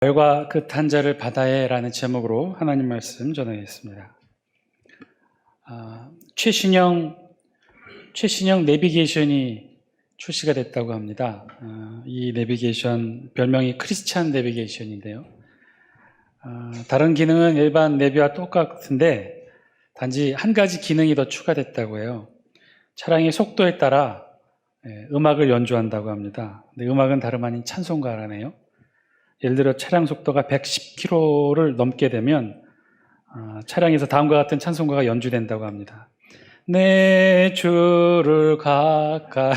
별과 끝한 자를 바다에라는 제목으로 하나님 말씀 전하겠습니다. 최신형 내비게이션이 출시가 됐다고 합니다. 이 내비게이션 별명이 크리스찬 내비게이션인데요. 다른 기능은 일반 내비와 똑같은데 단지 한 가지 기능이 더 추가됐다고 해요. 차량의 속도에 따라 음악을 연주한다고 합니다. 근데 음악은 다름 아닌 찬송가라네요. 예를 들어 차량 속도가 110km를 넘게 되면 차량에서 다음과 같은 찬송가가 연주된다고 합니다. 내 주를 가까이.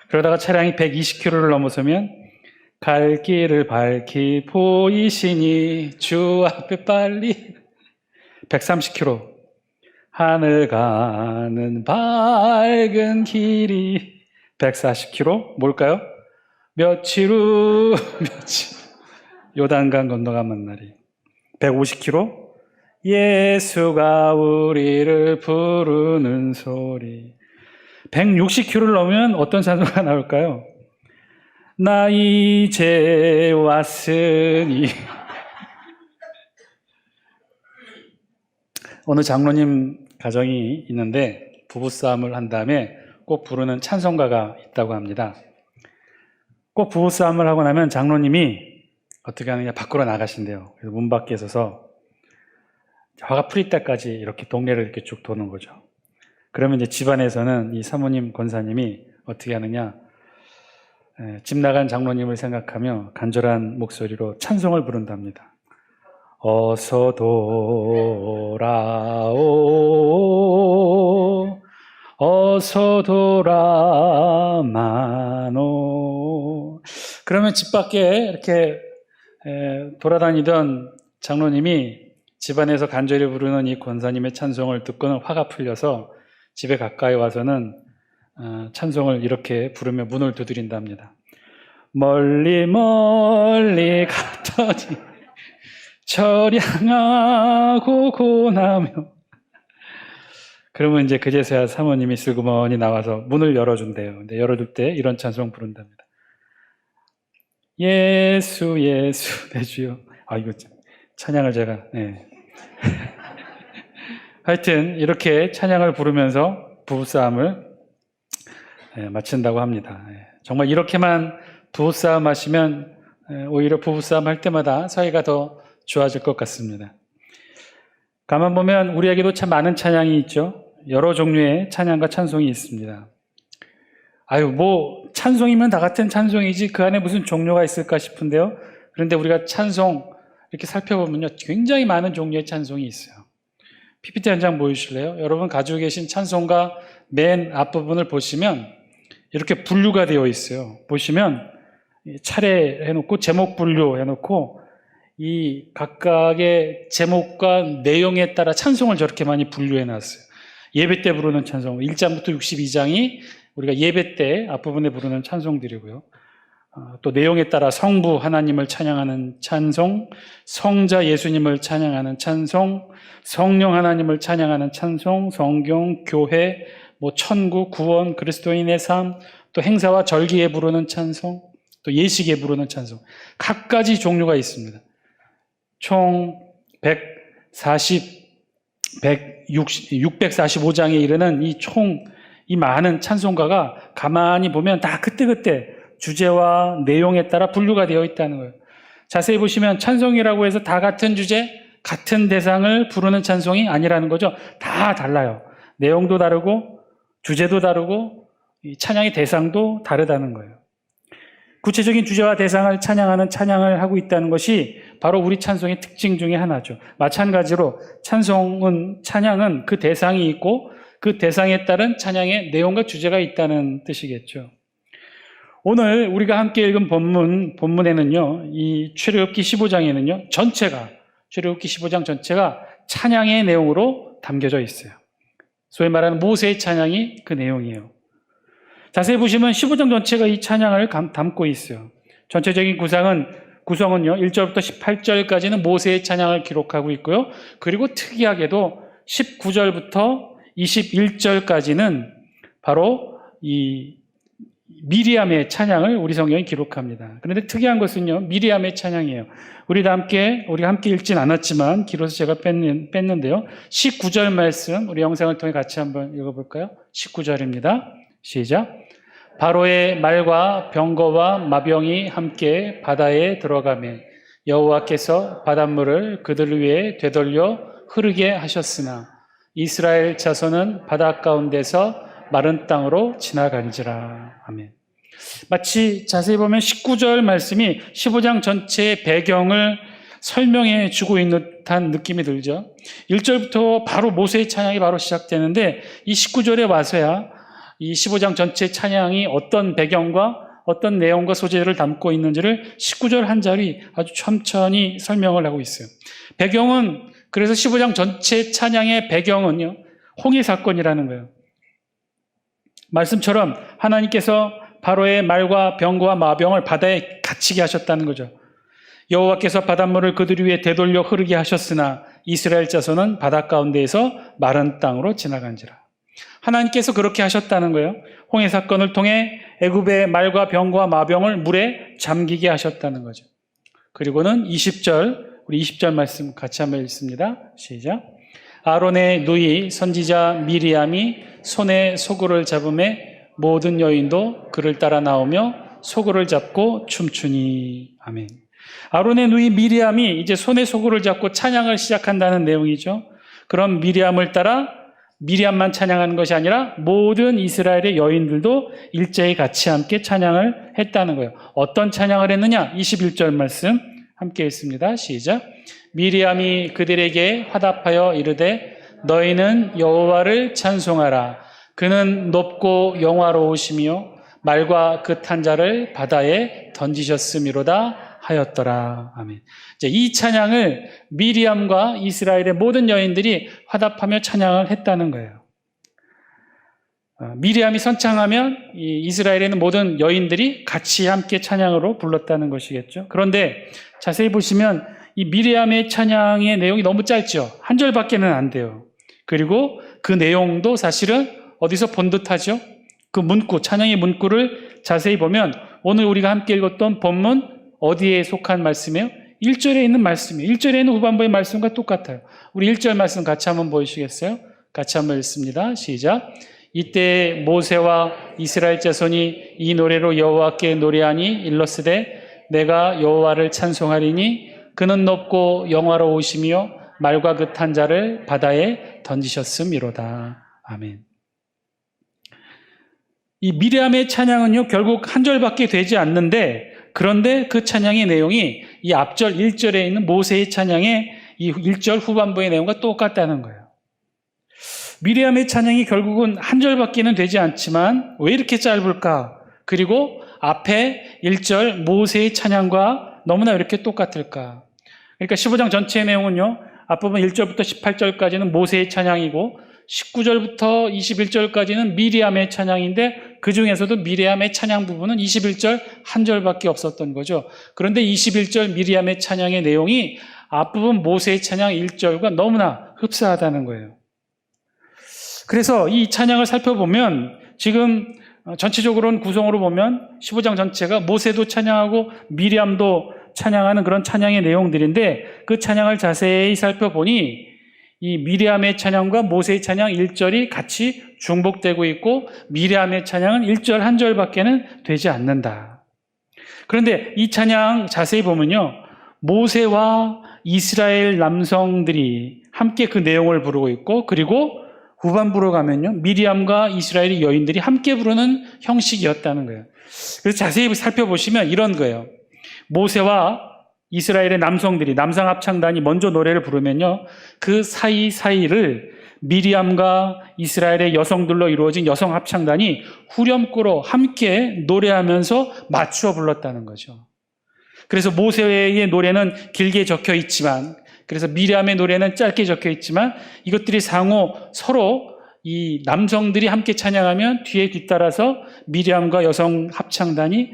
그러다가 차량이 120km를 넘어서면 갈 길을 밝히 보이시니 주 앞에 빨리. 130km. 하늘 가는 밝은 길이. 140km. 뭘까요? 며칠 요단강 건너가는 날이. 150km. 예수가 우리를 부르는 소리. 160km를 넘으면 어떤 찬송가 나올까요? 나 이제 왔으니. 어느 장로님 가정이 있는데 부부싸움을 한 다음에 꼭 부르는 찬송가가 있다고 합니다. 꼭 부부싸움을 하고 나면 장로님이 어떻게 하느냐, 밖으로 나가신대요. 그래서 문 밖에 서서 화가 풀릴 때까지 이렇게 동네를 이렇게 쭉 도는 거죠. 그러면 이제 집안에서는 이 사모님 권사님이 어떻게 하느냐, 집 나간 장로님을 생각하며 간절한 목소리로 찬송을 부른답니다. 어서 돌아오, 어서 돌아마노. 그러면 집 밖에 이렇게 돌아다니던 장로님이 집안에서 간절히 부르는 이 권사님의 찬송을 듣고는 화가 풀려서 집에 가까이 와서는 찬송을 이렇게 부르며 문을 두드린답니다. 멀리 멀리 갔더니 처량하고 고나며. 그러면 이제 그제서야 사모님이 슬그머니 나와서 문을 열어준대요. 근데 열어줄 때 이런 찬송 부른답니다. 예수 예수 내 주여. 이거 찬양을 제가 하여튼 이렇게 찬양을 부르면서 부부싸움을 마친다고 합니다. 정말 이렇게만 부부싸움 하시면 오히려 부부싸움 할 때마다 사이가 더 좋아질 것 같습니다. 가만 보면 우리에게도 참 많은 찬양이 있죠. 여러 종류의 찬양과 찬송이 있습니다. 찬송이면 다 같은 찬송이지 그 안에 무슨 종류가 있을까 싶은데요. 그런데 우리가 찬송 이렇게 살펴보면요, 굉장히 많은 종류의 찬송이 있어요. PPT 한 장 보여주실래요? 여러분 가지고 계신 찬송가 맨 앞부분을 보시면 이렇게 분류가 되어 있어요. 보시면 차례해놓고 제목 분류해놓고 이 각각의 제목과 내용에 따라 찬송을 저렇게 많이 분류해놨어요. 예배 때 부르는 찬송 1장부터 62장이 우리가 예배 때 앞부분에 부르는 찬송들이고요. 또 내용에 따라 성부 하나님을 찬양하는 찬송, 성자 예수님을 찬양하는 찬송, 성령 하나님을 찬양하는 찬송, 성경, 교회, 천국, 구원, 그리스도인의 삶, 또 행사와 절기에 부르는 찬송, 또 예식에 부르는 찬송, 각가지 종류가 있습니다. 총 645장에 이르는 이 많은 찬송가가 가만히 보면 다 그때그때 주제와 내용에 따라 분류가 되어 있다는 거예요. 자세히 보시면 찬송이라고 해서 다 같은 주제, 같은 대상을 부르는 찬송이 아니라는 거죠. 다 달라요. 내용도 다르고 주제도 다르고 이 찬양의 대상도 다르다는 거예요. 구체적인 주제와 대상을 찬양하는 찬양을 하고 있다는 것이 바로 우리 찬송의 특징 중에 하나죠. 마찬가지로 찬양은 그 대상이 있고 그 대상에 따른 찬양의 내용과 주제가 있다는 뜻이겠죠. 오늘 우리가 함께 읽은 본문에는요, 이 출애굽기 15장에는요, 출애굽기 15장 전체가 찬양의 내용으로 담겨져 있어요. 소위 말하는 모세의 찬양이 그 내용이에요. 자세히 보시면 15장 전체가 이 찬양을 담고 있어요. 전체적인 구성은요, 1절부터 18절까지는 모세의 찬양을 기록하고 있고요. 그리고 특이하게도 19절부터 21절까지는 바로 이 미리암의 찬양을 우리 성경이 기록합니다. 그런데 특이한 것은요, 미리암의 찬양이에요. 우리가 함께 읽진 않았지만 길어서 제가 뺐는데요. 19절 말씀 우리 영상을 통해 같이 한번 읽어볼까요? 19절입니다. 시작. 바로의 말과 병거와 마병이 함께 바다에 들어가매 여호와께서 바닷물을 그들 위에 되돌려 흐르게 하셨으나 이스라엘 자손은 바다 가운데서 마른 땅으로 지나간지라. 아멘. 마치 자세히 보면 19절 말씀이 15장 전체의 배경을 설명해 주고 있는 듯한 느낌이 들죠. 1절부터 바로 모세의 찬양이 바로 시작되는데 이 19절에 와서야 이 15장 전체 찬양이 어떤 배경과 어떤 내용과 소재를 담고 있는지를 19절 한 절이 아주 천천히 설명을 하고 있어요. 배경은, 그래서 15장 전체 찬양의 배경은요, 홍해 사건이라는 거예요. 말씀처럼 하나님께서 바로의 말과 병거와 마병을 바다에 갇히게 하셨다는 거죠. 여호와께서 바닷물을 그들 위에 되돌려 흐르게 하셨으나 이스라엘 자손은 바다 가운데에서 마른 땅으로 지나간지라. 하나님께서 그렇게 하셨다는 거예요. 홍해 사건을 통해 애굽의 말과 병거와 마병을 물에 잠기게 하셨다는 거죠. 그리고는 20절, 우리 20절 말씀 같이 한번 읽습니다. 시작. 아론의 누이 선지자 미리암이 손에 소굴을 잡음에 모든 여인도 그를 따라 나오며 소굴을 잡고 춤추니. 아멘. 아론의 누이 미리암이 이제 손에 소굴을 잡고 찬양을 시작한다는 내용이죠. 그럼 미리암을 따라 미리암만 찬양하는 것이 아니라 모든 이스라엘의 여인들도 일제히 같이 함께 찬양을 했다는 거예요. 어떤 찬양을 했느냐? 21절 말씀 함께 읽습니다. 시작. 미리암이 그들에게 화답하여 이르되 너희는 여호와를 찬송하라. 그는 높고 영화로우시며 말과 그 탄 자를 바다에 던지셨음이로다 하였더라. 아멘. 이 찬양을 미리암과 이스라엘의 모든 여인들이 화답하며 찬양을 했다는 거예요. 미리암이 선창하면 이스라엘에는 모든 여인들이 같이 함께 찬양으로 불렀다는 것이겠죠. 그런데 자세히 보시면 이 미리암의 찬양의 내용이 너무 짧죠. 한 절밖에는 안 돼요. 그리고 그 내용도 사실은 어디서 본 듯하죠. 그 문구, 찬양의 문구를 자세히 보면 오늘 우리가 함께 읽었던 본문 어디에 속한 말씀이에요? 1절에 있는 말씀이에요. 1절에 있는 후반부의 말씀과 똑같아요. 우리 1절 말씀 같이 한번 보여주시겠어요? 같이 한번 읽습니다. 시작. 이때 모세와 이스라엘 자손이 이 노래로 여호와께 노래하니 일렀으되 내가 여호와를 찬송하리니 그는 높고 영화로우시며 말과 그 탄 자를 바다에 던지셨음이로다. 아멘. 이 미리암의 찬양은요, 결국 한 절밖에 되지 않는데, 그런데 그 찬양의 내용이 이 앞절 1절에 있는 모세의 찬양의 이 1절 후반부의 내용과 똑같다는 거예요. 미리암의 찬양이 결국은 한 절밖에는 되지 않지만 왜 이렇게 짧을까? 그리고 앞에 1절 모세의 찬양과 너무나 이렇게 똑같을까? 그러니까 15장 전체의 내용은요, 앞부분 1절부터 18절까지는 모세의 찬양이고 19절부터 21절까지는 미리암의 찬양인데 그 중에서도 미리암의 찬양 부분은 21절 한 절밖에 없었던 거죠. 그런데 21절 미리암의 찬양의 내용이 앞부분 모세의 찬양 1절과 너무나 흡사하다는 거예요. 그래서 이 찬양을 살펴보면 지금 전체적으로는 구성으로 보면 15장 전체가 모세도 찬양하고 미리암도 찬양하는 그런 찬양의 내용들인데 그 찬양을 자세히 살펴보니 이 미리암의 찬양과 모세의 찬양 1절이 같이 중복되고 있고 미리암의 찬양은 1절 한 절밖에는 되지 않는다. 그런데 이 찬양 자세히 보면요, 모세와 이스라엘 남성들이 함께 그 내용을 부르고 있고 그리고 후반부로 가면요, 미리암과 이스라엘의 여인들이 함께 부르는 형식이었다는 거예요. 그래서 자세히 살펴보시면 이런 거예요. 모세와 이스라엘의 남성들이, 남성 합창단이 먼저 노래를 부르면요, 그 사이사이를 미리암과 이스라엘의 여성들로 이루어진 여성 합창단이 후렴구로 함께 노래하면서 맞추어 불렀다는 거죠. 그래서 모세의 노래는 길게 적혀 있지만, 그래서 미리암의 노래는 짧게 적혀 있지만 이것들이 상호 서로 이 남성들이 함께 찬양하면 뒤에 뒤따라서 미리암과 여성 합창단이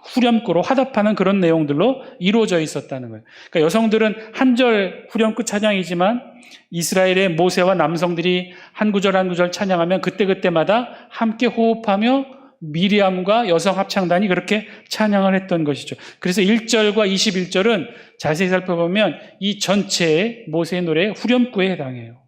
후렴구로 화답하는 그런 내용들로 이루어져 있었다는 거예요. 그러니까 여성들은 한 절 후렴구 찬양이지만 이스라엘의 모세와 남성들이 한 구절 한 구절 찬양하면 그때그때마다 함께 호흡하며 미리암과 여성 합창단이 그렇게 찬양을 했던 것이죠. 그래서 1절과 21절은 자세히 살펴보면 이 전체의 모세의 노래의 후렴구에 해당해요.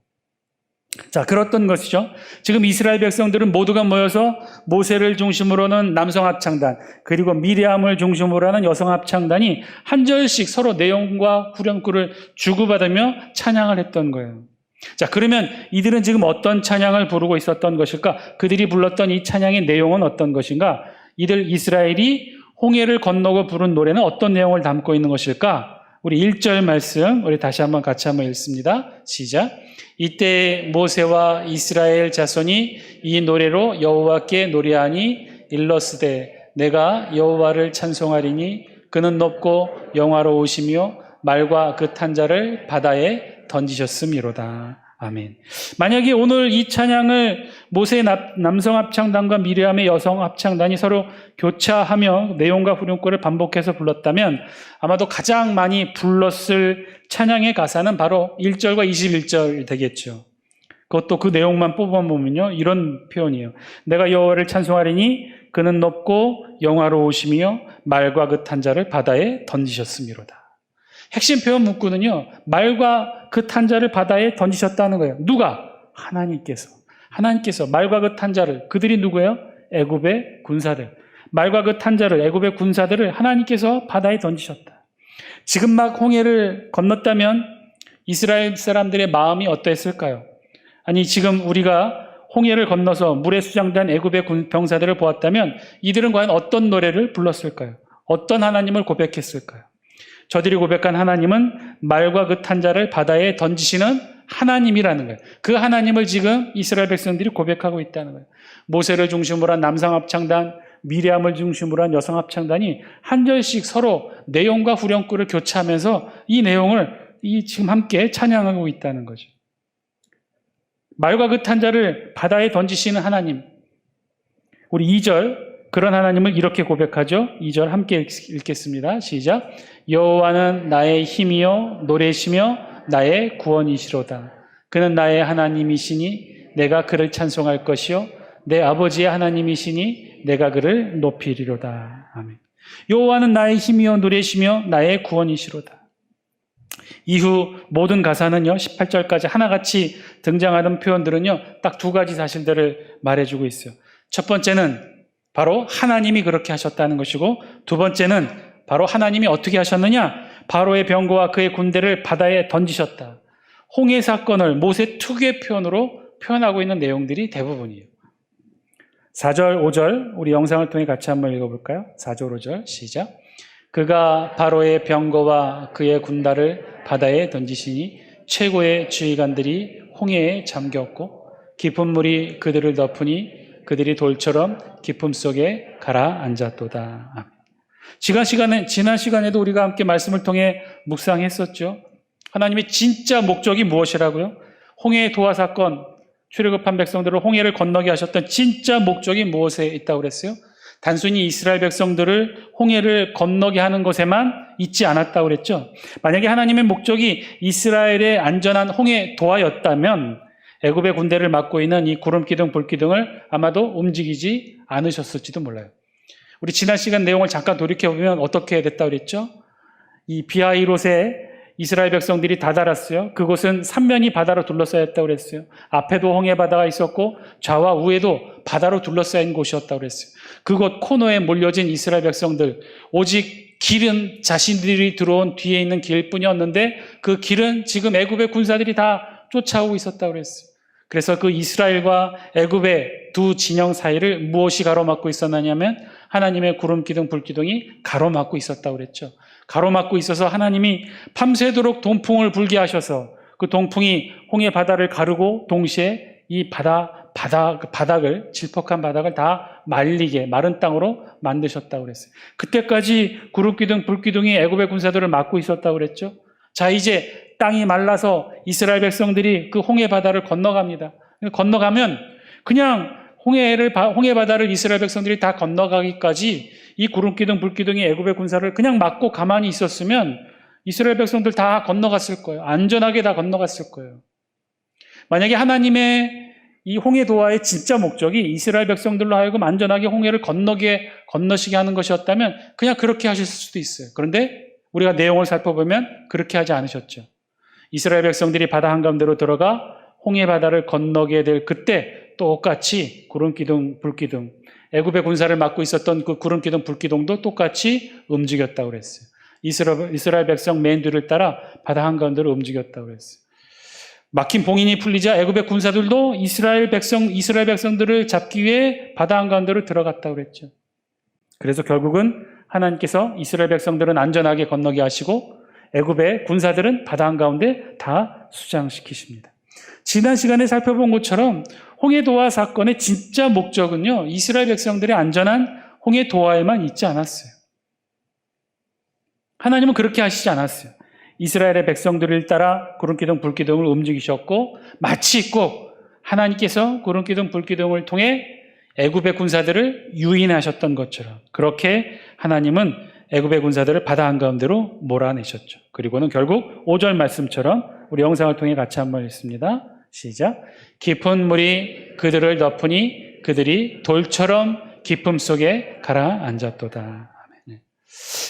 자, 그렇던 것이죠. 지금 이스라엘 백성들은 모두가 모여서 모세를 중심으로는 남성 합창단, 그리고 미리암을 중심으로 하는 여성 합창단이 한 절씩 서로 내용과 후렴구를 주고받으며 찬양을 했던 거예요. 자, 그러면 이들은 지금 어떤 찬양을 부르고 있었던 것일까? 그들이 불렀던 이 찬양의 내용은 어떤 것인가? 이들 이스라엘이 홍해를 건너고 부른 노래는 어떤 내용을 담고 있는 것일까? 우리 1절 말씀 우리 다시 한번 같이 한번 읽습니다. 시작. 이때 모세와 이스라엘 자손이 이 노래로 여호와께 노래하니 일러스되 내가 여호와를 찬송하리니 그는 높고 영화로우시며 말과 그 탄자를 바다에 던지셨음이로다. 아멘. 만약에 오늘 이 찬양을 모세의 남성 합창단과 미리암의 여성 합창단이 서로 교차하며 내용과 후렴구를 반복해서 불렀다면 아마도 가장 많이 불렀을 찬양의 가사는 바로 1절과 21절 되겠죠. 그것도 그 내용만 뽑아보면요, 이런 표현이에요. 내가 여호와를 찬송하리니 그는 높고 영화로우시며 말과 그 탄자를 바다에 던지셨음이로다. 핵심 표현 문구는요, 말과 그 탄자를 바다에 던지셨다는 거예요. 누가? 하나님께서 말과 그 탄자를, 그들이 누구예요? 애굽의 군사들. 말과 그 탄자를, 애굽의 군사들을 하나님께서 바다에 던지셨다. 지금 막 홍해를 건넜다면 이스라엘 사람들의 마음이 어떠했을까요? 아니, 지금 우리가 홍해를 건너서 물에 수장된 애굽의 병사들을 보았다면 이들은 과연 어떤 노래를 불렀을까요? 어떤 하나님을 고백했을까요? 저들이 고백한 하나님은 말과 그 탄자를 바다에 던지시는 하나님이라는 거예요. 그 하나님을 지금 이스라엘 백성들이 고백하고 있다는 거예요. 모세를 중심으로 한 남성 합창단, 미리암을 중심으로 한 여성 합창단이 한 절씩 서로 내용과 후렴구를 교차하면서 이 내용을 지금 함께 찬양하고 있다는 거죠. 말과 그 탄자를 바다에 던지시는 하나님. 우리 2절 그런 하나님을 이렇게 고백하죠. 2절 함께 읽겠습니다. 시작. 여호와는 나의 힘이요 노래시며 나의 구원이시로다. 그는 나의 하나님이시니 내가 그를 찬송할 것이요 내 아버지의 하나님이시니 내가 그를 높이리로다. 아멘. 여호와는 나의 힘이요 노래시며 나의 구원이시로다. 이후 모든 가사는요, 18절까지 하나같이 등장하는 표현들은요, 딱 두 가지 사실들을 말해주고 있어요. 첫 번째는 바로 하나님이 그렇게 하셨다는 것이고, 두 번째는 바로 하나님이 어떻게 하셨느냐? 바로의 병거와 그의 군대를 바다에 던지셨다. 홍해 사건을 모세 특유의 표현으로 표현하고 있는 내용들이 대부분이에요. 4절, 5절 우리 영상을 통해 같이 한번 읽어볼까요? 4절, 5절 시작. 그가 바로의 병거와 그의 군대를 바다에 던지시니 최고의 지휘관들이 홍해에 잠겼고 깊은 물이 그들을 덮으니 그들이 돌처럼 깊음 속에 가라앉았도다. 지난 시간에도 우리가 함께 말씀을 통해 묵상했었죠. 하나님의 진짜 목적이 무엇이라고요? 홍해의 도하 사건, 출애굽한 백성들을 홍해를 건너게 하셨던 진짜 목적이 무엇에 있다고 그랬어요? 단순히 이스라엘 백성들을 홍해를 건너게 하는 것에만 있지 않았다고 그랬죠. 만약에 하나님의 목적이 이스라엘의 안전한 홍해 도하였다면 애굽의 군대를 맡고 있는 이 구름기둥, 불기둥을 아마도 움직이지 않으셨을지도 몰라요. 우리 지난 시간 내용을 잠깐 돌이켜보면 어떻게 됐다고 그랬죠? 이 비하이롯에 이스라엘 백성들이 다다랐어요. 그곳은 삼면이 바다로 둘러싸였다고 그랬어요. 앞에도 홍해 바다가 있었고 좌와 우에도 바다로 둘러싸인 곳이었다고 그랬어요. 그곳 코너에 몰려진 이스라엘 백성들, 오직 길은 자신들이 들어온 뒤에 있는 길뿐이었는데 그 길은 지금 애굽의 군사들이 다 쫓아오고 있었다고 그랬어요. 그래서 그 이스라엘과 애굽의 두 진영 사이를 무엇이 가로막고 있었느냐면 하나님의 구름기둥, 불기둥이 가로막고 있었다고 그랬죠. 가로막고 있어서 하나님이 밤새도록 동풍을 불게 하셔서 그 동풍이 홍해 바다를 가르고 동시에 이 바닥을, 질퍽한 바닥을 다 말리게, 마른 땅으로 만드셨다고 그랬어요. 그때까지 구름기둥, 불기둥이 애굽의 군사들을 막고 있었다고 그랬죠. 자, 이제 땅이 말라서 이스라엘 백성들이 그 홍해 바다를 건너갑니다. 건너가면 그냥 홍해 바다를 이스라엘 백성들이 다 건너가기까지 이 구름기둥, 불기둥이 애굽의 군사를 그냥 막고 가만히 있었으면 이스라엘 백성들 다 건너갔을 거예요. 안전하게 다 건너갔을 거예요. 만약에 하나님의 이 홍해 도하의 진짜 목적이 이스라엘 백성들로 하여금 안전하게 홍해를 건너시게 하는 것이었다면 그냥 그렇게 하셨을 수도 있어요. 그런데 우리가 내용을 살펴보면 그렇게 하지 않으셨죠. 이스라엘 백성들이 바다 한가운데로 들어가 홍해 바다를 건너게 될 그때 똑같이 구름기둥, 불기둥, 애굽의 군사를 맡고 있었던 그 구름기둥, 불기둥도 똑같이 움직였다고 그랬어요. 이스라엘 백성 맨 뒤를 따라 바다 한가운데로 움직였다고 그랬어요. 막힌 봉인이 풀리자 애굽의 군사들도 이스라엘 백성들을 잡기 위해 바다 한가운데로 들어갔다고 그랬죠. 그래서 결국은 하나님께서 이스라엘 백성들은 안전하게 건너게 하시고 애굽의 군사들은 바다 한가운데 다 수장시키십니다. 지난 시간에 살펴본 것처럼 홍해 도하 사건의 진짜 목적은요, 이스라엘 백성들의 안전한 홍해 도하에만 있지 않았어요. 하나님은 그렇게 하시지 않았어요. 이스라엘의 백성들을 따라 구름기둥, 불기둥을 움직이셨고 마치 꼭 하나님께서 구름기둥, 불기둥을 통해 애굽의 군사들을 유인하셨던 것처럼 그렇게 하나님은 애굽의 군사들을 바다 한가운데로 몰아내셨죠. 그리고는 결국 5절 말씀처럼 우리 영상을 통해 같이 한번 읽습니다. 시작. 깊은 물이 그들을 덮으니 그들이 돌처럼 깊음 속에 가라앉았도다.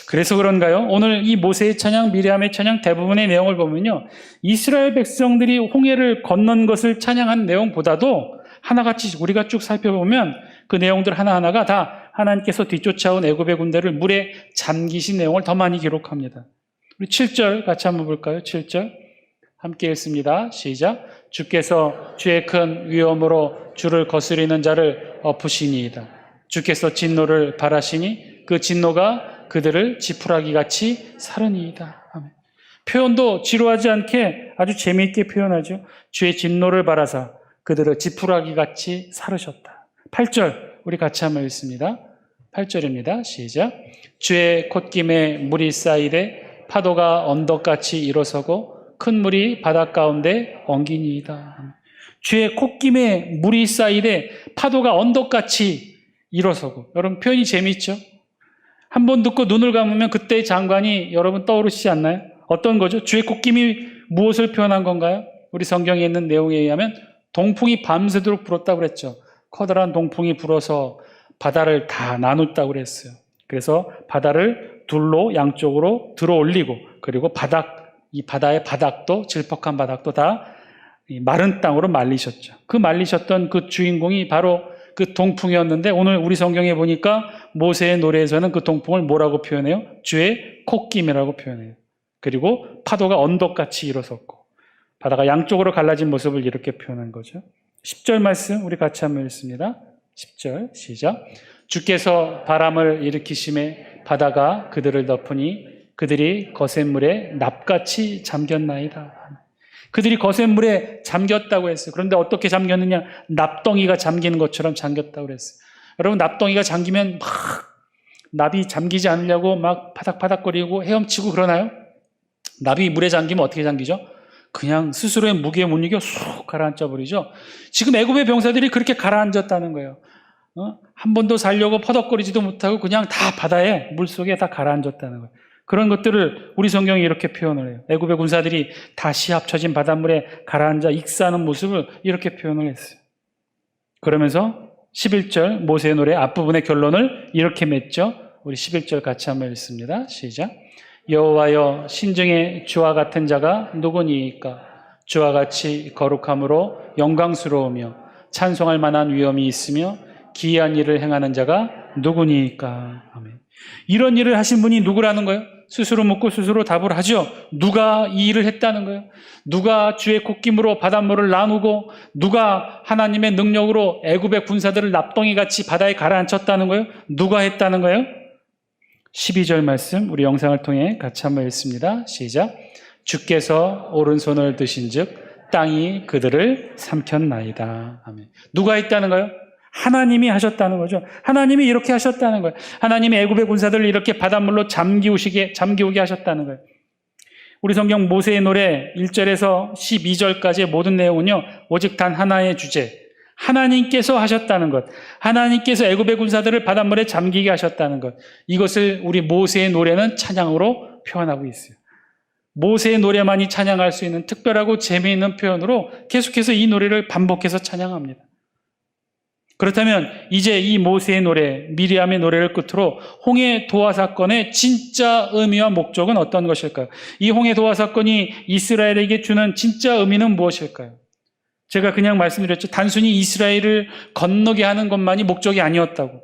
그래서 그런가요? 오늘 이 모세의 찬양, 미리암의 찬양 대부분의 내용을 보면요, 이스라엘 백성들이 홍해를 건넌 것을 찬양한 내용보다도 하나같이 우리가 쭉 살펴보면 그 내용들 하나하나가 다 하나님께서 뒤쫓아온 애굽의 군대를 물에 잠기신 내용을 더 많이 기록합니다. 우리 7절 같이 한번 볼까요? 7절 함께 읽습니다. 시작. 주께서 주의 큰 위엄으로 주를 거스리는 자를 엎으시니이다. 주께서 진노를 발하시니 그 진노가 그들을 지푸라기같이 사르니이다. 아멘. 표현도 지루하지 않게 아주 재미있게 표현하죠. 주의 진노를 발하사 그들을 지푸라기같이 사르셨다. 8절 우리 같이 한번 읽습니다. 8절입니다. 시작. 주의 콧김에 물이 쌓이되 파도가 언덕같이 일어서고 큰 물이 바닷 가운데 엉기니이다. 주의 콧김에 물이 쌓이되 파도가 언덕같이 일어서고. 여러분 표현이 재미있죠? 한 번 듣고 눈을 감으면 그때의 장관이 여러분 떠오르시지 않나요? 어떤 거죠? 주의 콧김이 무엇을 표현한 건가요? 우리 성경에 있는 내용에 의하면 동풍이 밤새도록 불었다고 그랬죠. 커다란 동풍이 불어서 바다를 다 나눴다고 그랬어요. 그래서 바다를 둘로 양쪽으로 들어 올리고 그리고 이 바다의 바닥도 질퍽한 바닥도 다 마른 땅으로 말리셨죠. 그 말리셨던 그 주인공이 바로 그 동풍이었는데 오늘 우리 성경에 보니까 모세의 노래에서는 그 동풍을 뭐라고 표현해요? 주의 콧김이라고 표현해요. 그리고 파도가 언덕같이 일어섰고 바다가 양쪽으로 갈라진 모습을 이렇게 표현한 거죠. 10절 말씀 우리 같이 한번 읽습니다. 10절 시작. 주께서 바람을 일으키심에 바다가 그들을 덮으니 그들이 거센 물에 납같이 잠겼나이다. 그들이 거센 물에 잠겼다고 했어요. 그런데 어떻게 잠겼느냐? 납덩이가 잠기는 것처럼 잠겼다고 그랬어요. 여러분 납덩이가 잠기면 막 납이 잠기지 않으려고 막 파닥파닥거리고 헤엄치고 그러나요? 납이 물에 잠기면 어떻게 잠기죠? 그냥 스스로의 무게에 못 이겨 쑥 가라앉아 버리죠. 지금 애굽의 병사들이 그렇게 가라앉았다는 거예요. 한 번도 살려고 퍼덕거리지도 못하고 그냥 다 바다에 물속에 다 가라앉았다는 거예요. 그런 것들을 우리 성경이 이렇게 표현을 해요. 애굽의 군사들이 다시 합쳐진 바닷물에 가라앉아 익사하는 모습을 이렇게 표현을 했어요. 그러면서 11절 모세의 노래 앞부분의 결론을 이렇게 맺죠. 우리 11절 같이 한번 읽습니다. 시작. 여호와여 신중에 주와 같은 자가 누구니이까? 주와 같이 거룩함으로 영광스러우며 찬송할 만한 위엄이 있으며 기이한 일을 행하는 자가 누구니이까? 아멘. 이런 일을 하신 분이 누구라는 거예요? 스스로 묻고 스스로 답을 하죠. 누가 이 일을 했다는 거예요? 누가 주의 콧김으로 바닷물을 나누고 누가 하나님의 능력으로 애굽의 군사들을 납덩이같이 바다에 가라앉혔다는 거예요? 누가 했다는 거예요? 12절 말씀 우리 영상을 통해 같이 한번 읽습니다. 시작. 주께서 오른손을 드신 즉 땅이 그들을 삼켰나이다. 아멘. 누가 했다는 거예요? 하나님이 하셨다는 거죠. 하나님이 이렇게 하셨다는 거예요. 하나님이 애굽의 군사들을 이렇게 바닷물로 잠기우게 하셨다는 거예요. 우리 성경 모세의 노래 1절에서 12절까지의 모든 내용은요, 오직 단 하나의 주제, 하나님께서 하셨다는 것, 하나님께서 애굽의 군사들을 바닷물에 잠기게 하셨다는 것, 이것을 우리 모세의 노래는 찬양으로 표현하고 있어요. 모세의 노래만이 찬양할 수 있는 특별하고 재미있는 표현으로 계속해서 이 노래를 반복해서 찬양합니다. 그렇다면 이제 이 모세의 노래, 미리암의 노래를 끝으로 홍해 도화 사건의 진짜 의미와 목적은 어떤 것일까요? 이 홍해 도화 사건이 이스라엘에게 주는 진짜 의미는 무엇일까요? 제가 그냥 말씀드렸죠. 단순히 이스라엘을 건너게 하는 것만이 목적이 아니었다고.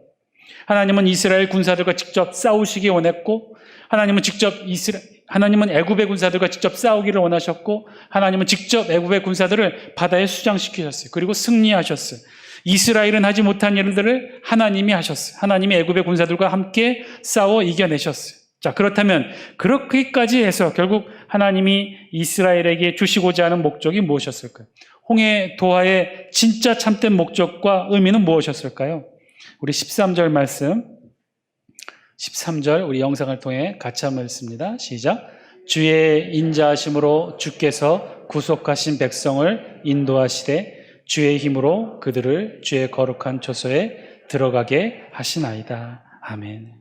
하나님은 이스라엘 군사들과 직접 싸우시기 원했고, 하나님은 애굽의 군사들과 직접 싸우기를 원하셨고, 하나님은 직접 애굽의 군사들을 바다에 수장시키셨어요. 그리고 승리하셨어요. 이스라엘은 하지 못한 일들을 하나님이 하셨어요. 하나님이 애굽의 군사들과 함께 싸워 이겨내셨어요. 자, 그렇다면 그렇게까지 해서 결국 하나님이 이스라엘에게 주시고자 하는 목적이 무엇이었을까요? 홍해 도하의 진짜 참된 목적과 의미는 무엇이었을까요? 우리 13절 말씀, 13절 우리 영상을 통해 같이 한번 읽습니다. 시작. 주의 인자하심으로 주께서 구속하신 백성을 인도하시되 주의 힘으로 그들을 주의 거룩한 처소에 들어가게 하시나이다. 아멘.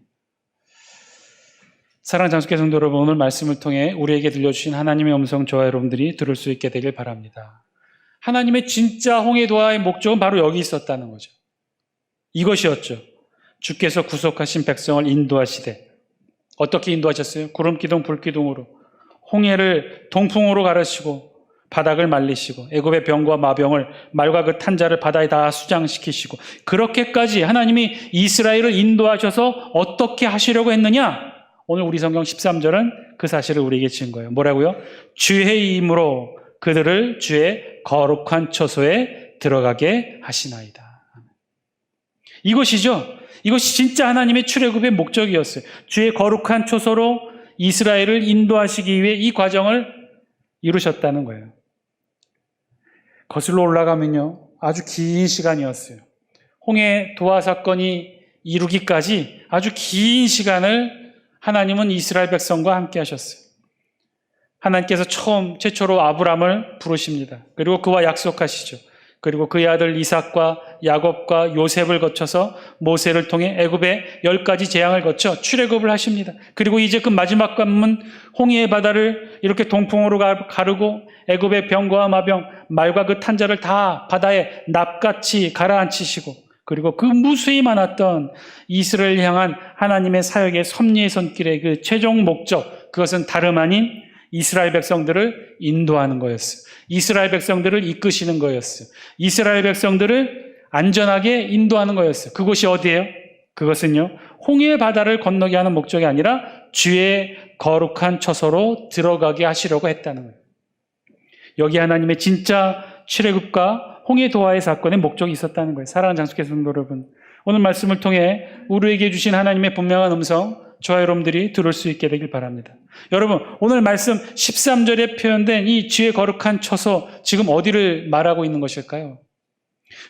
사랑하는 장수교 성도 여러분, 오늘 말씀을 통해 우리에게 들려주신 하나님의 음성 저와 여러분들이 들을 수 있게 되길 바랍니다. 하나님의 진짜 홍해 도하의 목적은 바로 여기 있었다는 거죠. 이것이었죠. 주께서 구속하신 백성을 인도하시되, 어떻게 인도하셨어요? 구름기둥 불기둥으로 홍해를 동풍으로 가르시고 바닥을 말리시고 애굽의 병과 마병을, 말과 그 탄자를 바다에 다 수장시키시고, 그렇게까지 하나님이 이스라엘을 인도하셔서 어떻게 하시려고 했느냐? 오늘 우리 성경 13절은 그 사실을 우리에게 지은 거예요. 뭐라고요? 주의 힘으로 그들을 주의 거룩한 처소에 들어가게 하시나이다. 이것이죠. 이것이 진짜 하나님의 출애굽의 목적이었어요. 주의 거룩한 처소로 이스라엘을 인도하시기 위해 이 과정을 이루셨다는 거예요. 거슬러 올라가면요, 아주 긴 시간이었어요. 홍해 도하 사건이 이루기까지 아주 긴 시간을 하나님은 이스라엘 백성과 함께 하셨어요. 하나님께서 최초로 아브람을 부르십니다. 그리고 그와 약속하시죠. 그리고 그의 아들 이삭과 야곱과 요셉을 거쳐서 모세를 통해 애굽의 10가지 재앙을 거쳐 출애굽을 하십니다. 그리고 이제 그 마지막 관문 홍해의 바다를 이렇게 동풍으로 가르고 애굽의 병과 마병, 말과 그 탄자를 다 바다에 납같이 가라앉히시고, 그리고 그 무수히 많았던 이스라엘 향한 하나님의 사역의 섭리의 손길의 그 최종 목적, 그것은 다름 아닌 이스라엘 백성들을 인도하는 거였어요. 이스라엘 백성들을 이끄시는 거였어요. 이스라엘 백성들을 안전하게 인도하는 거였어요. 그곳이 어디예요? 그것은요, 홍해 바다를 건너게 하는 목적이 아니라 주의 거룩한 처소로 들어가게 하시려고 했다는 거예요. 여기 하나님의 진짜 출애굽과 홍해 도하의 사건의 목적이 있었다는 거예요. 사랑하는 장수교 성도 여러분, 오늘 말씀을 통해 우리에게 주신 하나님의 분명한 음성, 저와 여러분들이 들을 수 있게 되길 바랍니다. 여러분, 오늘 말씀 13절에 표현된 이 주의 거룩한 처소, 지금 어디를 말하고 있는 것일까요?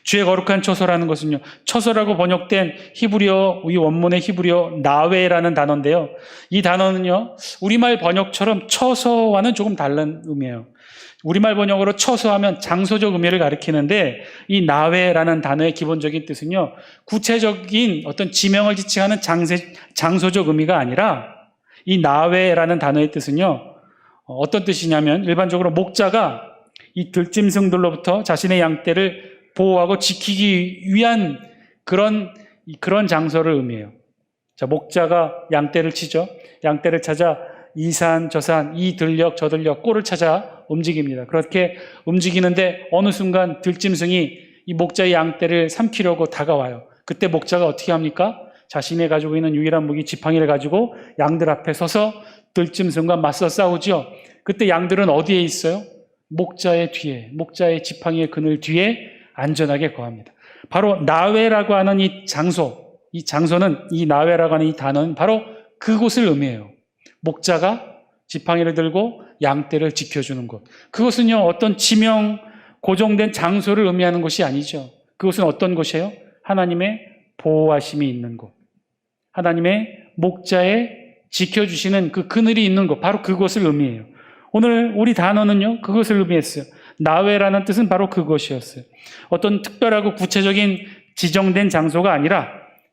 주의 거룩한 처소라는 것은요, 처소라고 번역된 히브리어, 이 원문의 히브리어 나웨라는 단어인데요, 이 단어는요, 우리말 번역처럼 처소와는 조금 다른 의미예요. 우리말 번역으로 처소하면 장소적 의미를 가리키는데, 이 나웨라는 단어의 기본적인 뜻은요, 구체적인 어떤 지명을 지칭하는 장소적 의미가 아니라, 이 나웨라는 단어의 뜻은요, 어떤 뜻이냐면 일반적으로 목자가 이 들짐승들로부터 자신의 양떼를 보호하고 지키기 위한 그런 장소를 의미해요. 자, 목자가 양떼를 치죠. 양떼를 찾아 이 산, 저 산, 이 들녘, 저 들녘, 꼴을 찾아 움직입니다. 그렇게 움직이는데 어느 순간 들짐승이 이 목자의 양떼를 삼키려고 다가와요. 그때 목자가 어떻게 합니까? 자신이 가지고 있는 유일한 무기 지팡이를 가지고 양들 앞에 서서 들짐승과 맞서 싸우죠. 그때 양들은 어디에 있어요? 목자의 뒤에, 목자의 지팡이의 그늘 뒤에 안전하게 거합니다. 바로 나웨라고 하는 이 장소는, 이 나웨라고 하는 이 단어는 바로 그곳을 의미해요. 목자가 지팡이를 들고 양떼를 지켜주는 곳. 그것은요, 어떤 지명, 고정된 장소를 의미하는 것이 아니죠. 그것은 어떤 곳이에요? 하나님의 보호하심이 있는 곳. 하나님의 목자에 지켜주시는 그 그늘이 있는 곳, 바로 그곳을 의미해요. 오늘 우리 단어는요, 그것을 의미했어요. 나웨라는 뜻은 바로 그것이었어요. 어떤 특별하고 구체적인 지정된 장소가 아니라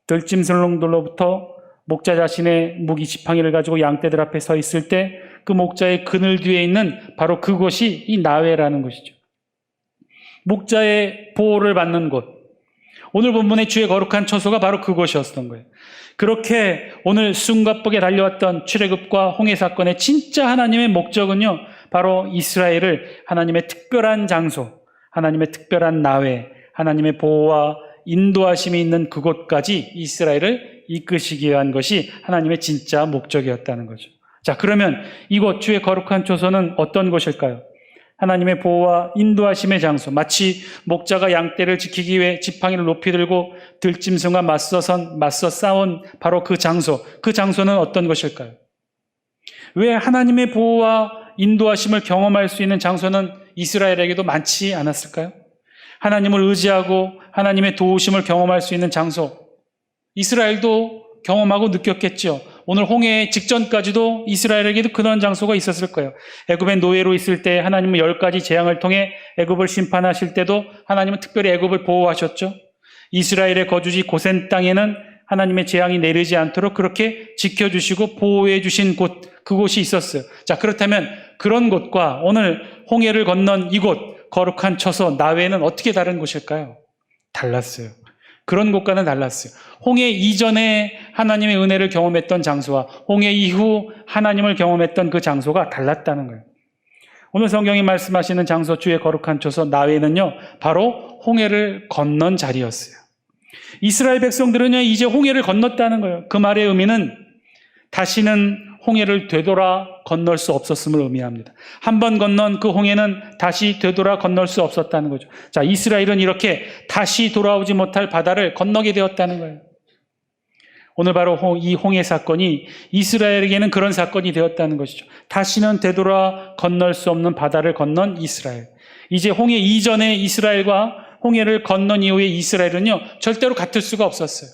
들짐승들로부터 목자 자신의 무기 지팡이를 가지고 양떼들 앞에 서 있을 때 그 목자의 그늘 뒤에 있는 바로 그곳이 이 나웨라는 것이죠. 목자의 보호를 받는 곳. 오늘 본문의 주의 거룩한 처소가 바로 그곳이었던 거예요. 그렇게 오늘 숨가쁘게 달려왔던 출애굽과 홍해 사건의 진짜 하나님의 목적은요, 바로 이스라엘을 하나님의 특별한 장소, 하나님의 특별한 나웨, 하나님의 보호와 인도하심이 있는 그곳까지 이스라엘을 이끄시기 위한 것이 하나님의 진짜 목적이었다는 거죠. 자, 그러면 이곳 주의 거룩한 처소는 어떤 곳일까요? 하나님의 보호와 인도하심의 장소, 마치 목자가 양떼를 지키기 위해 지팡이를 높이 들고 들짐승과 맞서 싸운 바로 그 장소는 어떤 것일까요? 왜 하나님의 보호와 인도하심을 경험할 수 있는 장소는 이스라엘에게도 많지 않았을까요? 하나님을 의지하고 하나님의 도우심을 경험할 수 있는 장소, 이스라엘도 경험하고 느꼈겠죠. 오늘 홍해 직전까지도 이스라엘에게도 그런 장소가 있었을 거예요. 애굽의 노예로 있을 때 하나님은 10가지 재앙을 통해 애굽을 심판하실 때도 하나님은 특별히 애굽을 보호하셨죠. 이스라엘의 거주지 고센 땅에는 하나님의 재앙이 내리지 않도록 그렇게 지켜주시고 보호해 주신 그곳이 있었어요. 자, 그렇다면 그런 곳과 오늘 홍해를 건넌 이곳 거룩한 처소 나웨는 어떻게 다른 곳일까요? 달랐어요. 그런 곳과는 달랐어요. 홍해 이전에 하나님의 은혜를 경험했던 장소와 홍해 이후 하나님을 경험했던 그 장소가 달랐다는 거예요. 오늘 성경이 말씀하시는 장소 주의 거룩한 처소 나웨는요, 바로 홍해를 건넌 자리였어요. 이스라엘 백성들은요, 이제 홍해를 건넜다는 거예요. 그 말의 의미는 다시는 홍해를 되돌아 건널 수 없었음을 의미합니다. 한 번 건넌 그 홍해는 다시 되돌아 건널 수 없었다는 거죠. 자, 이스라엘은 이렇게 다시 돌아오지 못할 바다를 건너게 되었다는 거예요. 오늘 바로 이 홍해 사건이 이스라엘에게는 그런 사건이 되었다는 것이죠. 다시는 되돌아 건널 수 없는 바다를 건넌 이스라엘. 이제 홍해 이전의 이스라엘과 홍해를 건넌 이후의 이스라엘은요, 절대로 같을 수가 없었어요.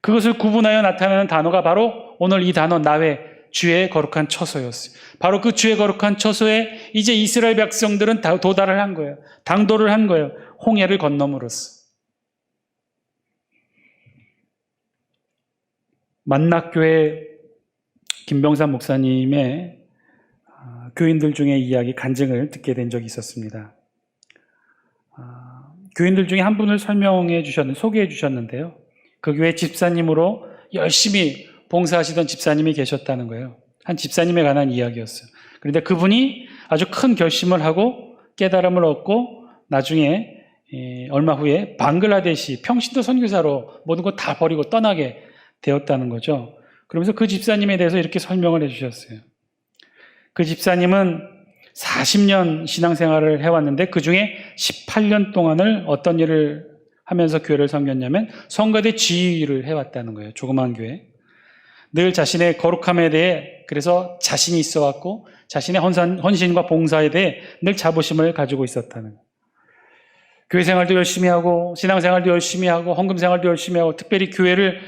그것을 구분하여 나타나는 단어가 바로 오늘 이 단어 나웨, 주의 거룩한 처소였어요. 바로 그 주의 거룩한 처소에 이제 이스라엘 백성들은 도달을 한 거예요. 당도를 한 거예요. 홍해를 건너므로써. 만낙교회 김병삼 목사님의 교인들 중에 이야기 간증을 듣게 된 적이 있었습니다. 교인들 중에 한 분을 소개해 주셨는데요. 그 교회 집사님으로 열심히 봉사하시던 집사님이 계셨다는 거예요. 한 집사님에 관한 이야기였어요. 그런데 그분이 아주 큰 결심을 하고 깨달음을 얻고 나중에 얼마 후에 방글라데시 평신도 선교사로 모든 것 다 버리고 떠나게 되었다는 거죠. 그러면서 그 집사님에 대해서 이렇게 설명을 해주셨어요. 그 집사님은 40년 신앙생활을 해왔는데 그중에 18년 동안을 어떤 일을 하면서 교회를 섬겼냐면 성가대 지휘를 해왔다는 거예요. 조그만 교회. 늘 자신의 거룩함에 대해 그래서 자신이 있어왔고 자신의 헌신과 봉사에 대해 늘 자부심을 가지고 있었다는 거예요. 교회 생활도 열심히 하고 신앙생활도 열심히 하고 헌금 생활도 열심히 하고 특별히 교회를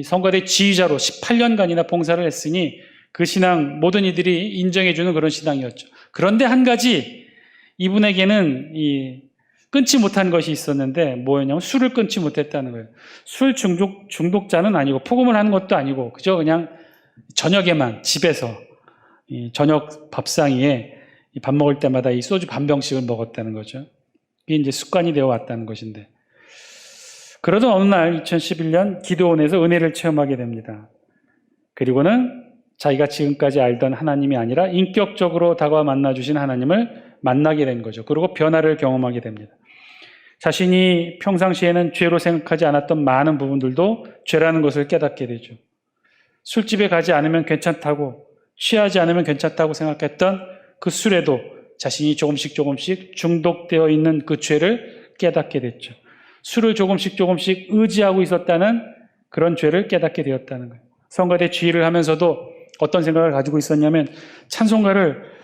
성가대 지휘자로 18년간이나 봉사를 했으니 그 신앙 모든 이들이 인정해주는 그런 신앙이었죠. 그런데 한 가지 이분에게는 끊지 못한 것이 있었는데 뭐였냐면 술을 끊지 못했다는 거예요. 술 중독자는 아니고 폭음을 하는 것도 아니고 그저 그냥 저녁에만 집에서 저녁 밥상위에 밥 먹을 때마다 이 소주 반 병씩을 먹었다는 거죠. 이게 이제 습관이 되어 왔다는 것인데 그러던 어느 날 2011년 기도원에서 은혜를 체험하게 됩니다. 그리고는 자기가 지금까지 알던 하나님이 아니라 인격적으로 다가와 만나주신 하나님을 만나게 된 거죠. 그리고 변화를 경험하게 됩니다. 자신이 평상시에는 죄로 생각하지 않았던 많은 부분들도 죄라는 것을 깨닫게 되죠. 술집에 가지 않으면 괜찮다고, 취하지 않으면 괜찮다고 생각했던 그 술에도 자신이 조금씩 중독되어 있는 그 죄를 깨닫게 됐죠. 술을 조금씩 의지하고 있었다는 그런 죄를 깨닫게 되었다는 거예요. 성가대 지휘를 하면서도 어떤 생각을 가지고 있었냐면 찬송가를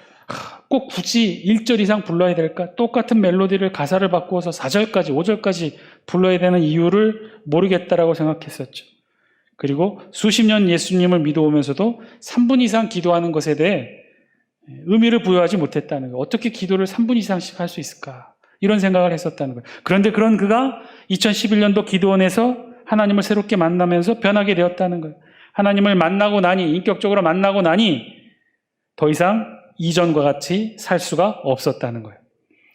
꼭 굳이 1절 이상 불러야 될까? 똑같은 멜로디를 가사를 바꾸어서 4절까지 5절까지 불러야 되는 이유를 모르겠다라고 생각했었죠. 그리고 수십 년 예수님을 믿어오면서도 3분 이상 기도하는 것에 대해 의미를 부여하지 못했다는 거예요. 어떻게 기도를 3분 이상씩 할 수 있을까? 이런 생각을 했었다는 거예요. 그런데 그런 그가 2011년도 기도원에서 하나님을 새롭게 만나면서 변하게 되었다는 거예요. 하나님을 만나고 나니, 인격적으로 만나고 나니 더 이상 이전과 같이 살 수가 없었다는 거예요.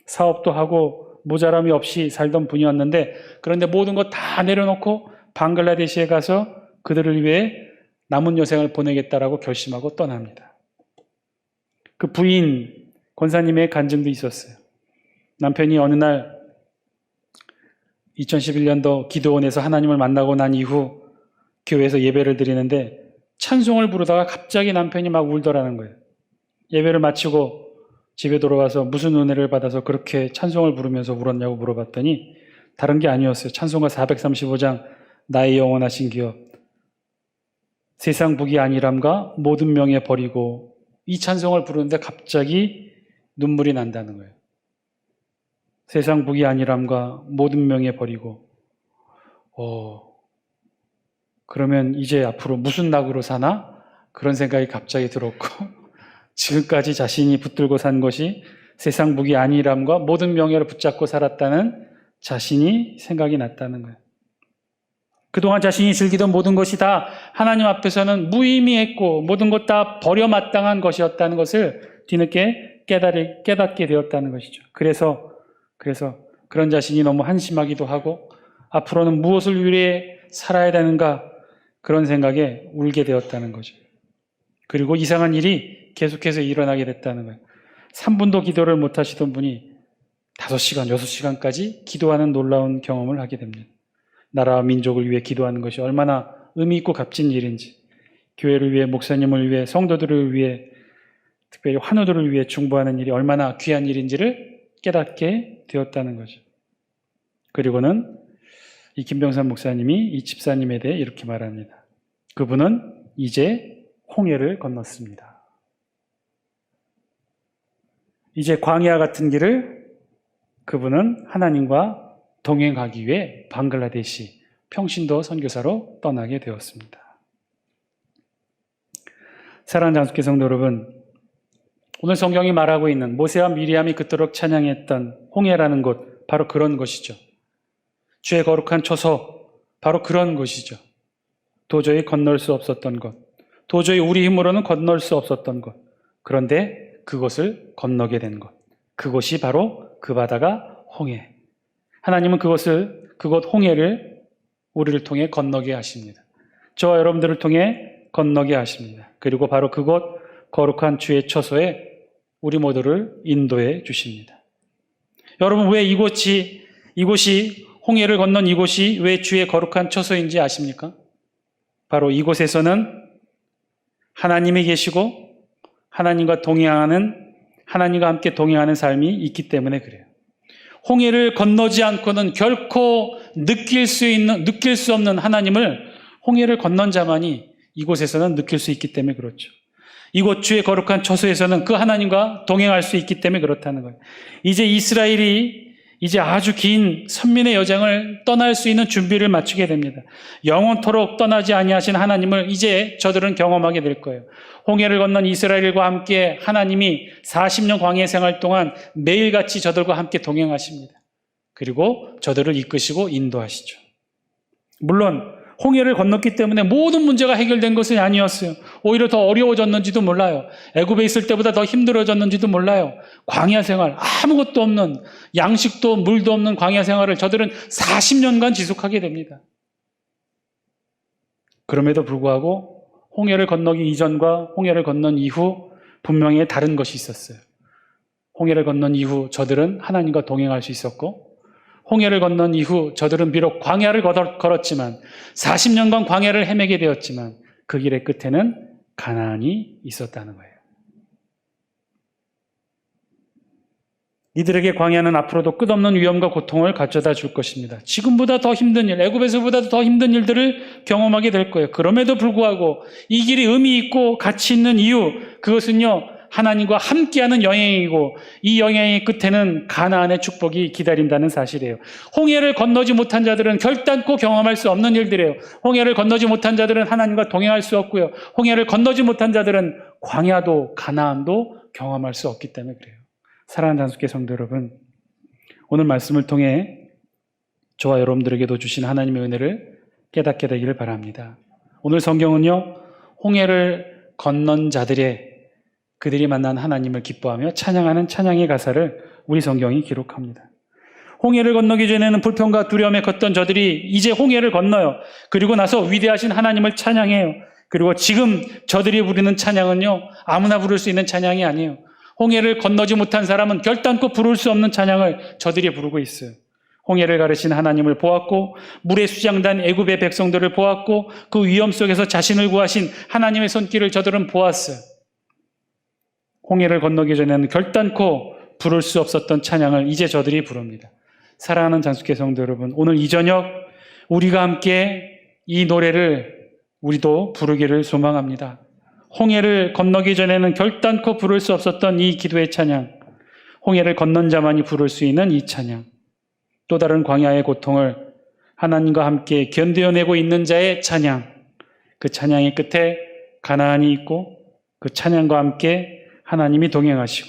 사업도 하고 모자람이 없이 살던 분이었는데, 그런데 모든 것 다 내려놓고 방글라데시에 가서 그들을 위해 남은 여생을 보내겠다라고 결심하고 떠납니다. 그 부인 권사님의 간증도 있었어요. 남편이 어느 날 2011년도 기도원에서 하나님을 만나고 난 이후 교회에서 예배를 드리는데 찬송을 부르다가 갑자기 남편이 막 울더라는 거예요. 예배를 마치고 집에 돌아와서 무슨 은혜를 받아서 그렇게 찬송을 부르면서 울었냐고 물어봤더니 다른 게 아니었어요. 찬송가 435장 나의 영원하신 기업, 세상 북이 아니람과 모든 명예 버리고, 이 찬송을 부르는데 갑자기 눈물이 난다는 거예요. 세상 북이 아니람과 모든 명예 버리고, 그러면 이제 앞으로 무슨 낙으로 사나? 그런 생각이 갑자기 들었고, 지금까지 자신이 붙들고 산 것이 세상 북이 아니람과 모든 명예를 붙잡고 살았다는 자신이 생각이 났다는 거예요. 그동안 자신이 즐기던 모든 것이 다 하나님 앞에서는 무의미했고 모든 것 다 버려마땅한 것이었다는 것을 뒤늦게 깨닫게 되었다는 것이죠. 그래서 그런 자신이 너무 한심하기도 하고 앞으로는 무엇을 위해 살아야 되는가, 그런 생각에 울게 되었다는 거죠. 그리고 이상한 일이 계속해서 일어나게 됐다는 거예요. 3분도 기도를 못 하시던 분이 5시간, 6시간까지 기도하는 놀라운 경험을 하게 됩니다. 나라와 민족을 위해 기도하는 것이 얼마나 의미 있고 값진 일인지, 교회를 위해, 목사님을 위해, 성도들을 위해, 특별히 환우들을 위해 중보하는 일이 얼마나 귀한 일인지를 깨닫게 되었다는 거죠. 그리고는 이 김병삼 목사님이 이 집사님에 대해 이렇게 말합니다. 그분은 이제 홍해를 건넜습니다. 이제 광야 같은 길을 그분은 하나님과 동행하기 위해 방글라데시 평신도 선교사로 떠나게 되었습니다. 사랑하는 장수교 성도 여러분, 오늘 성경이 말하고 있는 모세와 미리암이 그토록 찬양했던 홍해라는 곳, 바로 그런 것이죠. 주의 거룩한 초소, 바로 그런 것이죠. 도저히 건널 수 없었던 것, 도저히 우리 힘으로는 건널 수 없었던 것, 그런데 그것을 건너게 된 것, 그것이 바로 그 바다가 홍해. 하나님은 그곳 홍해를 우리를 통해 건너게 하십니다. 저와 여러분들을 통해 건너게 하십니다. 그리고 바로 그곳 거룩한 주의 처소에 우리 모두를 인도해 주십니다. 여러분, 왜 이곳이 홍해를 건넌 이곳이 왜 주의 거룩한 처소인지 아십니까? 바로 이곳에서는 하나님이 계시고 하나님과 함께 동행하는 삶이 있기 때문에 그래요. 홍해를 건너지 않고는 결코 느낄 수 없는 하나님을 홍해를 건넌 자만이 이곳에서는 느낄 수 있기 때문에 그렇죠. 이곳 주의 거룩한 처소에서는 그 하나님과 동행할 수 있기 때문에 그렇다는 거예요. 이제 이스라엘이 아주 긴 선민의 여정을 떠날 수 있는 준비를 마치게 됩니다. 영원토록 떠나지 아니하신 하나님을 이제 저들은 경험하게 될 거예요. 홍해를 건넌 이스라엘과 함께 하나님이 40년 광야 생활 동안 매일같이 저들과 함께 동행하십니다. 그리고 저들을 이끄시고 인도하시죠. 물론 홍해를 건넜기 때문에 모든 문제가 해결된 것은 아니었어요. 오히려 더 어려워졌는지도 몰라요. 애굽에 있을 때보다 더 힘들어졌는지도 몰라요. 광야 생활, 아무것도 없는, 양식도 물도 없는 광야 생활을 저들은 40년간 지속하게 됩니다. 그럼에도 불구하고 홍해를 건너기 이전과 홍해를 건넌 이후 분명히 다른 것이 있었어요. 홍해를 건넌 이후 저들은 하나님과 동행할 수 있었고, 홍해를 건넌 이후 저들은 비록 광야를 걸었지만 40년간 광야를 헤매게 되었지만 그 길의 끝에는 가나안이 있었다는 거예요. 이들에게 광야는 앞으로도 끝없는 위험과 고통을 가져다 줄 것입니다. 지금보다 더 힘든 일, 애굽에서보다 더 힘든 일들을 경험하게 될 거예요. 그럼에도 불구하고 이 길이 의미 있고 가치 있는 이유, 그것은요, 하나님과 함께하는 여행이고 이 여행의 끝에는 가나안의 축복이 기다린다는 사실이에요. 홍해를 건너지 못한 자들은 결단코 경험할 수 없는 일들이에요. 홍해를 건너지 못한 자들은 하나님과 동행할 수 없고요. 홍해를 건너지 못한 자들은 광야도 가나안도 경험할 수 없기 때문에 그래요. 사랑하는 장수교 성도 여러분, 오늘 말씀을 통해 저와 여러분들에게도 주신 하나님의 은혜를 깨닫게 되기를 바랍니다. 오늘 성경은요, 홍해를 건넌 자들의 그들이 만난 하나님을 기뻐하며 찬양하는 찬양의 가사를 우리 성경이 기록합니다. 홍해를 건너기 전에는 불평과 두려움에 걷던 저들이 이제 홍해를 건너요. 그리고 나서 위대하신 하나님을 찬양해요. 그리고 지금 저들이 부르는 찬양은요, 아무나 부를 수 있는 찬양이 아니에요. 홍해를 건너지 못한 사람은 결단코 부를 수 없는 찬양을 저들이 부르고 있어요. 홍해를 가르신 하나님을 보았고, 물에 수장단 애굽의 백성들을 보았고, 그 위험 속에서 자신을 구하신 하나님의 손길을 저들은 보았어요. 홍해를 건너기 전에는 결단코 부를 수 없었던 찬양을 이제 저들이 부릅니다. 사랑하는 장수교 성도 여러분, 오늘 이 저녁 우리가 함께 이 노래를 우리도 부르기를 소망합니다. 홍해를 건너기 전에는 결단코 부를 수 없었던 이 기도의 찬양, 홍해를 건넌 자만이 부를 수 있는 이 찬양, 또 다른 광야의 고통을 하나님과 함께 견뎌내고 있는 자의 찬양, 그 찬양의 끝에 가나안이 있고 그 찬양과 함께 하나님이 동행하시고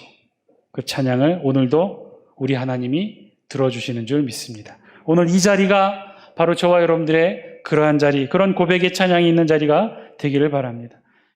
그 찬양을 오늘도 우리 하나님이 들어주시는 줄 믿습니다. 오늘 이 자리가 바로 저와 여러분들의 그러한 자리, 그런 고백의 찬양이 있는 자리가 되기를 바랍니다.